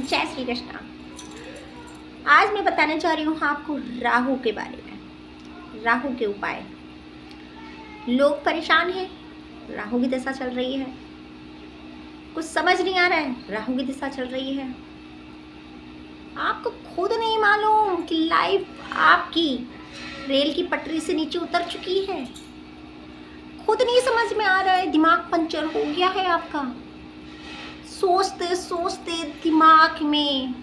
जय श्री कृष्ण। आज मैं बताने जा रही हूँ आपको राहु के बारे में, राहु के उपाय। लोग परेशान हैं, राहु की दशा चल रही है, कुछ समझ नहीं आ रहा है, राहु की दशा चल रही है। आपको खुद नहीं मालूम कि लाइफ आपकी रेल की पटरी से नीचे उतर चुकी है। खुद नहीं समझ में आ रहा है, दिमाग पंचर हो गया है आपका। सोचते सोचते दिमाग में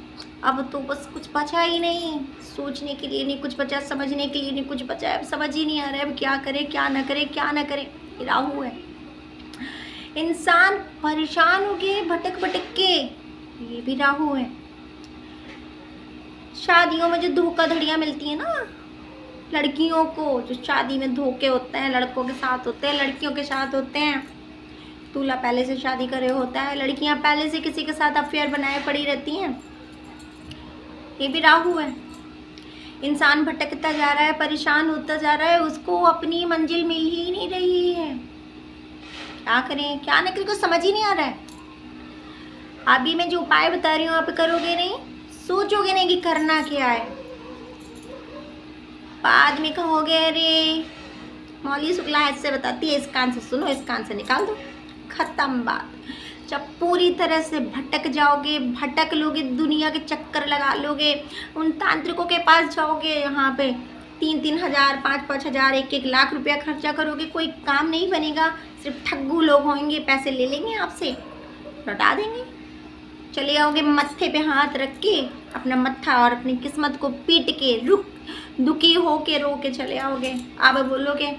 अब तो बस कुछ बचा ही नहीं, सोचने के लिए नहीं कुछ बचा, समझने के लिए नहीं कुछ बचा। अब समझ ही नहीं आ रहा है अब क्या करे क्या ना करे क्या ना करे। राहु है, इंसान परेशान हो गए भटक भटक के, ये भी राहु है। शादियों में जो धोखाधड़ियाँ मिलती है ना लड़कियों को, जो शादी में धोखे होते हैं, लड़कों के साथ होते हैं, लड़कियों के साथ होते हैं। दूल्हा पहले से शादी करे होता है, लड़कियां पहले से किसी के साथ अफेयर बनाए पड़ी रहती हैं, ये भी राहु है। इंसान भटकता जा रहा है, परेशान होता जा रहा है, उसको अपनी मंजिल मिल ही नहीं रही है। क्या करें क्या न करें कुछ समझ ही नहीं आ रहा है। अभी मैं जो उपाय बता रही हूँ आप करोगे नहीं, सोचोगे नहीं कि करना क्या है, बाद में कहोगे अरे मौली शुक्ला ऐसे बताती है, इस कान से सुनो इस कान से निकाल दो, खत्म बात। जब पूरी तरह से भटक जाओगे, भटक लोगे, दुनिया के चक्कर लगा लोगे, उन तांत्रिकों के पास जाओगे, यहाँ पे 3-3 हज़ार 5-5 हज़ार 1-1 लाख रुपया खर्चा करोगे, कोई काम नहीं बनेगा। सिर्फ ठग्गू लोग होंगे, पैसे ले लेंगे आपसे, लौटा देंगे। चले आओगे मत्थे पे हाथ रख के, अपना मत्था और अपनी किस्मत को पीट के दुखी हो के रो के चले आओगे। अब बोलोगे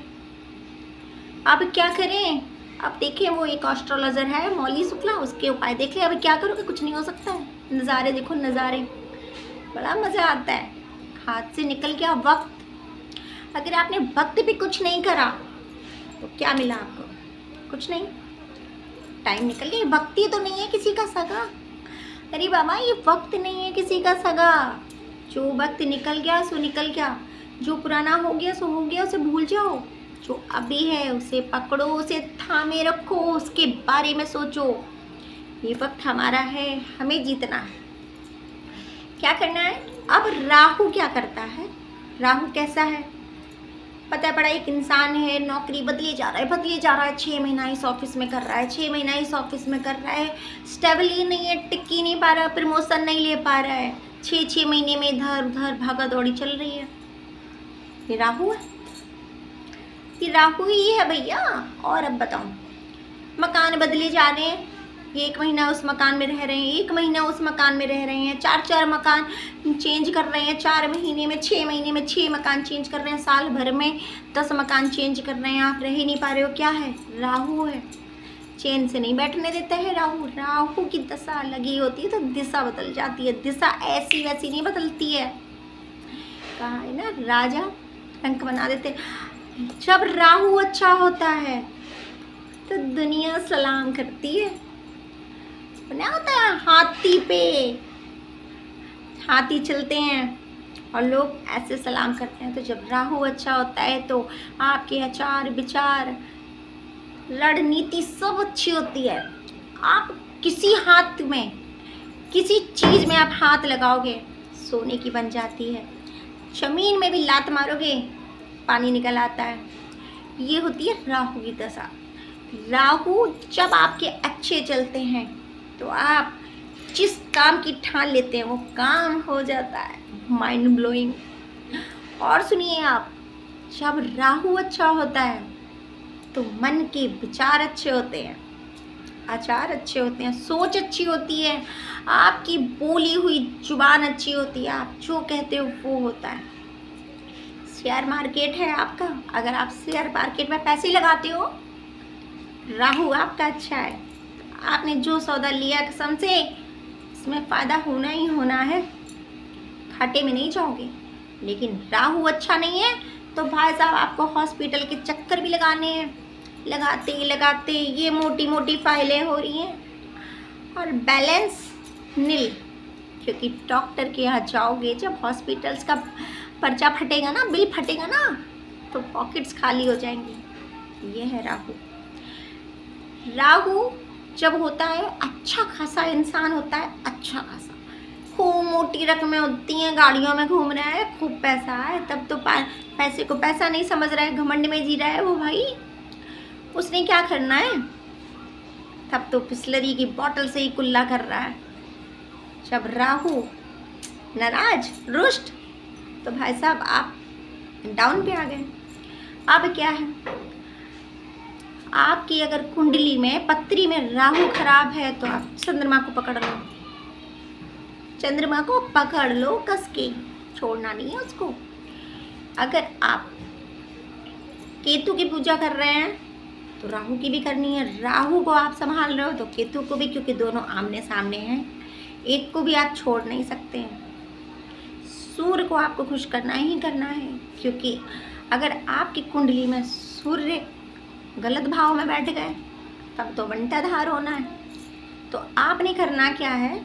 अब क्या करें। अब देखें वो एक एस्ट्रोलॉजर है मौली शुक्ला, उसके उपाय देख ले। अब क्या करोगे, कुछ नहीं हो सकता है। नज़ारे देखो नज़ारे, बड़ा मज़ा आता है। हाथ से निकल गया वक्त। अगर आपने वक्त पे कुछ नहीं करा तो क्या मिला आपको, कुछ नहीं। टाइम निकल गया, वक्त ही तो नहीं है किसी का सगा। अरे बाबा ये वक्त नहीं है किसी का सगा। जो वक्त निकल गया सो निकल गया, जो पुराना हो गया सो हो गया, उसे भूल जाओ। जो अभी है उसे पकड़ो, उसे थामे रखो, उसके बारे में सोचो। ये वक्त हमारा है, हमें जीतना है। क्या करना है। अब राहु क्या करता है, राहु कैसा है पता पड़ा। एक इंसान है, नौकरी बदले जा रहा है 6 महीना इस ऑफिस में कर रहा है, 6 महीना इस ऑफिस में कर रहा है, स्टेबल ही नहीं है, टिक ही नहीं पा रहा है, प्रमोशन नहीं ले पा रहा है, 6 महीने में इधर उधर भागा दौड़ी चल रही है। ये राहु है, ये राहु ही है भैया। और अब बताओ, मकान बदले जा रहे हैं, 1 महीना उस मकान में रह रहे हैं, 1 महीना उस मकान में रह रहे हैं, 4 मकान चेंज कर रहे हैं, 4 महीने में 6 महीने में 6 मकान चेंज कर रहे हैं, साल भर में 10 मकान चेंज कर रहे हैं। आप रह ही नहीं पा रहे हो, क्या है, राहु है। चैन से नहीं बैठने देता है राहु। राहु की दशा लगी होती है तो दिशा बदल जाती है, दिशा ऐसी वैसी नहीं बदलती है। कहा है ना, राजा रंक बना देते। जब राहु अच्छा होता है तो दुनिया सलाम करती है। बना होता है हाथी पे, हाथी चलते हैं और लोग ऐसे सलाम करते हैं। तो जब राहु अच्छा होता है तो आपके आचार विचार रणनीति सब अच्छी होती है। आप किसी हाथ में किसी चीज़ में आप हाथ लगाओगे सोने की बन जाती है। जमीन में भी लात मारोगे पानी निकल आता है। ये होती है राहु की दशा। राहु जब आपके अच्छे चलते हैं तो आप जिस काम की ठान लेते हैं वो काम हो जाता है, माइंड ब्लोइंग। और सुनिए आप, जब राहु अच्छा होता है तो मन के विचार अच्छे होते हैं, आचार अच्छे होते हैं, सोच अच्छी होती है, आपकी बोली हुई जुबान अच्छी होती है, आप जो कहते हो वो होता है। शेयर मार्केट है आपका, अगर आप शेयर मार्केट में पैसे लगाते हो, राहु आपका अच्छा है, आपने जो सौदा लिया कसम से इसमें फ़ायदा होना ही होना है, घाटे में नहीं जाओगे। लेकिन राहु अच्छा नहीं है तो भाई साहब आपको हॉस्पिटल के चक्कर भी लगाने हैं, लगाते लगाते ये मोटी मोटी फाइलें हो रही हैं और बैलेंस नील। क्योंकि डॉक्टर के यहाँ जाओगे, जब हॉस्पिटल्स का पर्चा फटेगा ना, बिल फटेगा ना, तो पॉकेट्स खाली हो जाएंगी। ये है राहु। राहु जब होता है अच्छा खासा इंसान होता है, अच्छा खासा खूब मोटी रकमें होती हैं, गाड़ियों में घूम रहा है, खूब पैसा है, तब तो पैसे को पैसा नहीं समझ रहा है, घमंड में जी रहा है वो भाई। उसने क्या करना है, तब तो बिस्लरी की बोतल से ही कुल्ला कर रहा है। जब राहु नाराज रुष्ट, तो भाई साहब आप डाउन पे आ गए। अब क्या है, आपकी अगर कुंडली में पत्री में राहु खराब है तो आप चंद्रमा को पकड़ लो, चंद्रमा को पकड़ लो कस के, छोड़ना नहीं है उसको। अगर आप केतु की पूजा कर रहे हैं तो राहु की भी करनी है, राहु को आप संभाल रहे हो तो केतु को भी, क्योंकि दोनों आमने सामने हैं, एक को भी आप छोड़ नहीं सकते हैं। सूर्य को आपको खुश करना ही करना है, क्योंकि अगर आपकी कुंडली में सूर्य गलत भाव में बैठ गए तब तो बंटाधार होना है। तो आपने करना क्या है,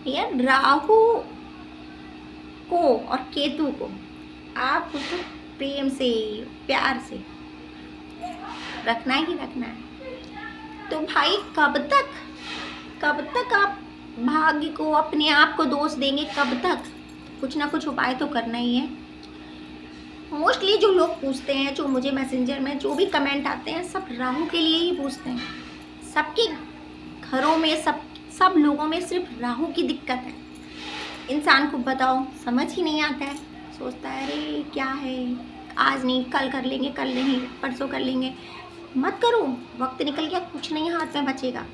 ये राहु को और केतु को आप उसको प्रेम से प्यार से रखना ही रखना है। तो भाई कब तक आप भाग्य को, अपने आप को दोष देंगे, कब तक? कुछ ना कुछ उपाय तो करना ही है। मोस्टली जो लोग पूछते हैं, जो मुझे मैसेंजर में जो भी कमेंट आते हैं, सब राहु के लिए ही पूछते हैं। सबके घरों में सब लोगों में सिर्फ राहु की दिक्कत है। इंसान को बताओ समझ ही नहीं आता है, सोचता है अरे क्या है, आज नहीं कल कर लेंगे, कल नहीं परसों कर लेंगे। मत करो, वक्त निकल गया, कुछ नहीं हाथ में बचेगा,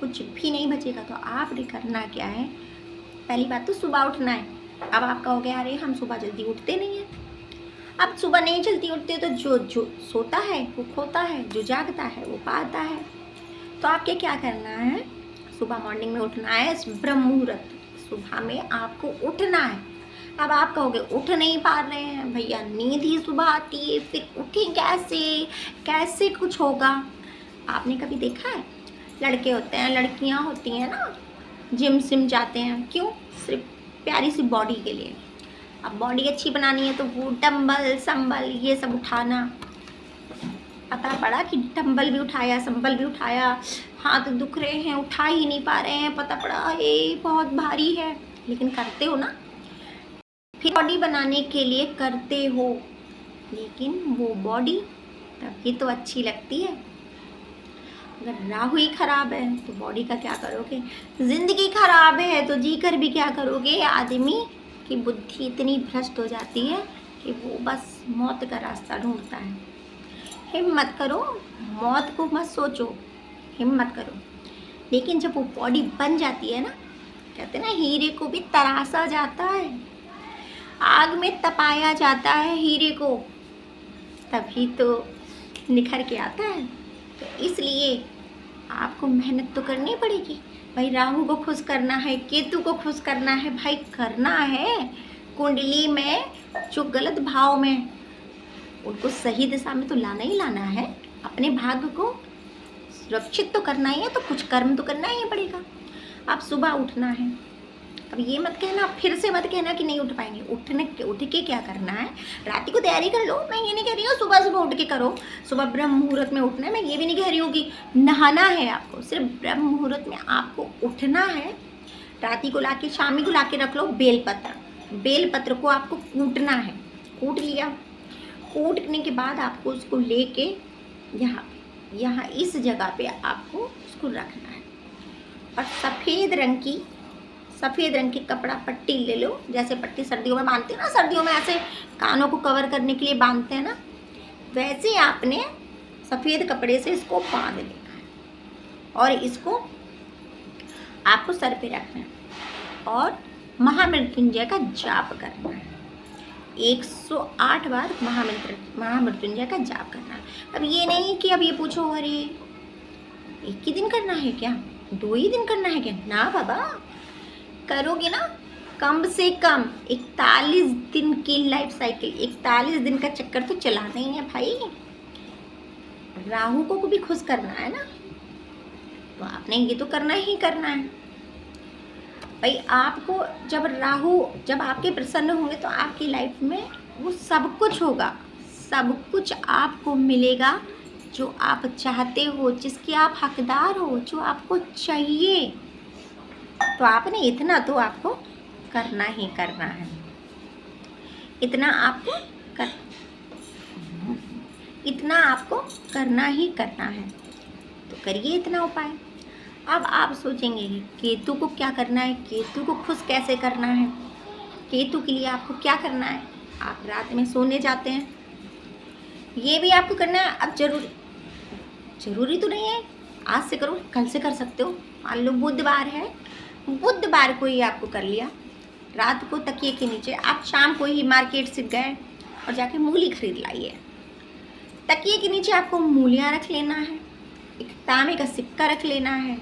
कुछ भी नहीं बचेगा। तो आपने करना क्या है, पहली बात तो सुबह उठना है। अब आप कहोगे अरे हम सुबह जल्दी उठते नहीं हैं। अब सुबह नहीं जल्दी उठते तो जो सोता है वो खोता है, जो जागता है वो पाता है। तो आपके क्या करना है, सुबह मॉर्निंग में उठना है, ब्रह्म मुहूर्त सुबह में आपको उठना है। अब आप कहोगे उठ नहीं पा रहे हैं भैया, नींद ही सुबह आती है, फिर उठें कैसे कुछ होगा। आपने कभी देखा है, लड़के होते हैं, लड़कियां होती हैं ना, जिम जाते हैं, क्यों? सिर्फ प्यारी सी बॉडी के लिए। अब बॉडी अच्छी बनानी है तो वो डंबल संबल ये सब उठाना। पता पड़ा कि डंबल भी उठाया, संबल भी उठाया, हाथ दुख रहे हैं, उठा ही नहीं पा रहे हैं, पता पड़ा ये बहुत भारी है, लेकिन करते हो ना। फिर बॉडी बनाने के लिए करते हो, लेकिन वो बॉडी तभी तो अच्छी लगती है। अगर राहु ही खराब है तो बॉडी का क्या करोगे? जिंदगी खराब है तो जी कर भी क्या करोगे? आदमी की बुद्धि इतनी भ्रष्ट हो जाती है कि वो बस मौत का रास्ता ढूंढता है। हिम्मत करो, मौत को मत सोचो, हिम्मत करो। लेकिन जब वो बॉडी बन जाती है ना, कहते हैं ना हीरे को भी तराशा जाता है, आग में तपाया जाता है हीरे को, तभी तो निखर के आता है। तो इसलिए आपको मेहनत तो करनी पड़ेगी भाई। राहु को खुश करना है, केतु को खुश करना है, भाई करना है। कुंडली में जो गलत भाव में, उनको सही दिशा में तो लाना ही लाना है। अपने भाग्य को सुरक्षित तो करना ही है, तो कुछ कर्म तो करना ही पड़ेगा। आप सुबह उठना है। अब ये मत कहना, फिर से मत कहना कि नहीं उठ पाएंगे। उठ के क्या करना है, रात को तैयारी कर लो। मैं ये नहीं कह रही हूँ सुबह उठ के करो, सुबह ब्रह्म मुहूर्त में उठना है। मैं ये भी नहीं कह रही हूँ कि नहाना है आपको, सिर्फ ब्रह्म मुहूर्त में आपको उठना है। राती को लाके शामी को लाके रख लो बेलपत्र को आपको कूटना है। कूट लिया, कूटने के बाद आपको उसको लेके यहाँ इस जगह पे आपको उसको रखना है। और सफ़ेद रंग की कपड़ा पट्टी ले लो, जैसे पट्टी सर्दियों में बांधते हैं ना, सर्दियों में ऐसे कानों को कवर करने के लिए बांधते हैं ना, वैसे आपने सफ़ेद कपड़े से इसको बांध लेना है। और इसको आपको सर पे रखना है और महामृत्युंजय का जाप करना है। 108 बार महामृत्युंजय का जाप करना है। अब ये नहीं कि अब ये पूछो अरे एक ही दिन करना है क्या, 2 ही दिन करना है क्या? ना बाबा, करोगे ना कम से कम 41 दिन की लाइफ साइकिल, 41 दिन का चक्कर तो चलाना ही है भाई। राहु को भी खुश करना है ना, तो आपने ये तो करना ही करना है भाई। आपको जब आपके प्रसन्न होंगे तो आपकी लाइफ में वो सब कुछ होगा, सब कुछ आपको मिलेगा जो आप चाहते हो, जिसके आप हकदार हो, जो आपको चाहिए। तो आपने इतना तो आपको करना ही करना है, इतना आपको करना ही करना है। तो करिए इतना उपाय। अब आप सोचेंगे कि केतु को क्या करना है, केतु को खुश कैसे करना है, केतु के लिए आपको क्या करना है। आप रात में सोने जाते हैं, ये भी आपको करना है। अब जरूरी तो नहीं है आज से करो, कल से कर सकते हो। मान लो बुधवार है, बुधवार को ही आपको कर लिया, रात को तकिए के नीचे आप शाम को ही मार्केट से गए और जाके मूली खरीद लाइए। तकिए के नीचे आपको मूलियाँ रख लेना है, एक तांबे का सिक्का रख लेना है,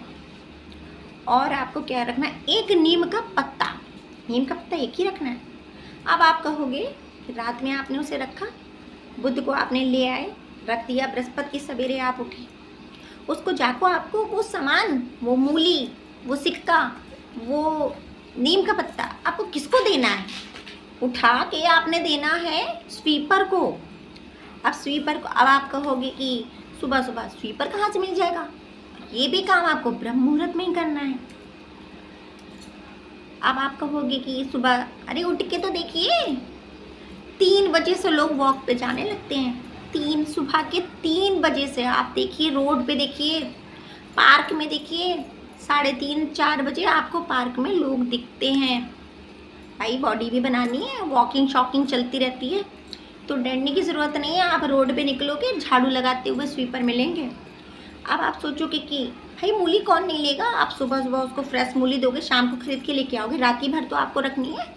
और आपको क्या रखना है, एक नीम का पत्ता। नीम का पत्ता एक ही रखना है। अब आप कहोगे कि रात में आपने उसे रखा, बुध को आपने ले आए, रख दिया, बृहस्पति की सवेरे आप उठे, उसको जाको आपको वो सामान, वो मूली, वो सिक्का, वो नीम का पत्ता आपको किसको देना है, उठा के आपने देना है स्वीपर को। अब स्वीपर को, अब आप कहोगे कि सुबह सुबह स्वीपर कहाँ से मिल जाएगा, ये भी काम आपको ब्रह्म मुहूर्त में ही करना है। अब आप कहोगे कि सुबह, अरे उठ के तो देखिए 3 बजे से लोग वॉक पे जाने लगते हैं। सुबह के 3 बजे से आप देखिए, रोड पे देखिए, पार्क में देखिए, 3:30 4 बजे आपको पार्क में लोग दिखते हैं। भाई बॉडी भी बनानी है, वॉकिंग शॉकिंग चलती रहती है, तो डरने की ज़रूरत नहीं है। आप रोड पे निकलोगे, झाड़ू लगाते हुए स्वीपर मिलेंगे। अब आप सोचोगे कि भाई मूली कौन नहीं लेगा, आप सुबह सुबह उसको फ्रेश मूली दोगे, शाम को खरीद के लेके आओगे, राती भर तो आपको रखनी है।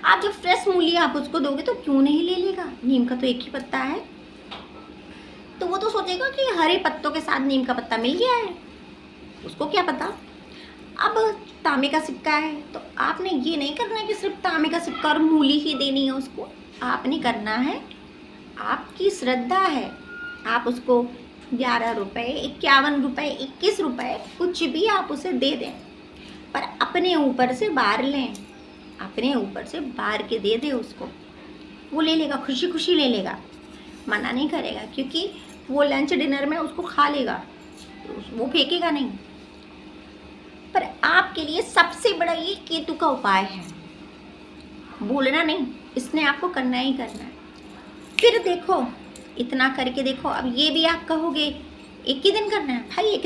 आप जब फ्रेश मूली आप उसको दोगे तो क्यों नहीं ले लेगा, नीम का तो एक ही पत्ता है। तो वो तो सोचेगा कि हरे पत्तों के साथ नीम का पत्ता मिल गया है, उसको क्या पता। अब तांबे का सिक्का है, तो आपने ये नहीं करना है कि सिर्फ तांबे का सिक्का और मूली ही देनी है उसको। आपने करना है, आपकी श्रद्धा है, आप उसको 11 रुपये, 51 रुपये, 21 रुपये, कुछ भी आप उसे दे दें, पर अपने ऊपर से बार लें, अपने ऊपर से बार के दे दे उसको। वो ले लेगा, खुशी खुशी ले लेगा, मना नहीं करेगा, क्योंकि वो लंच डिनर में उसको खा लेगा, तो वो फेंकेगा नहीं। पर आपके लिए सबसे बड़ा ये केतु का उपाय है, बोलना नहीं, इसने आपको करना ही करना है। फिर देखो, इतना करके देखो। अब ये भी आप कहोगे एक ही दिन करना है, भाई एक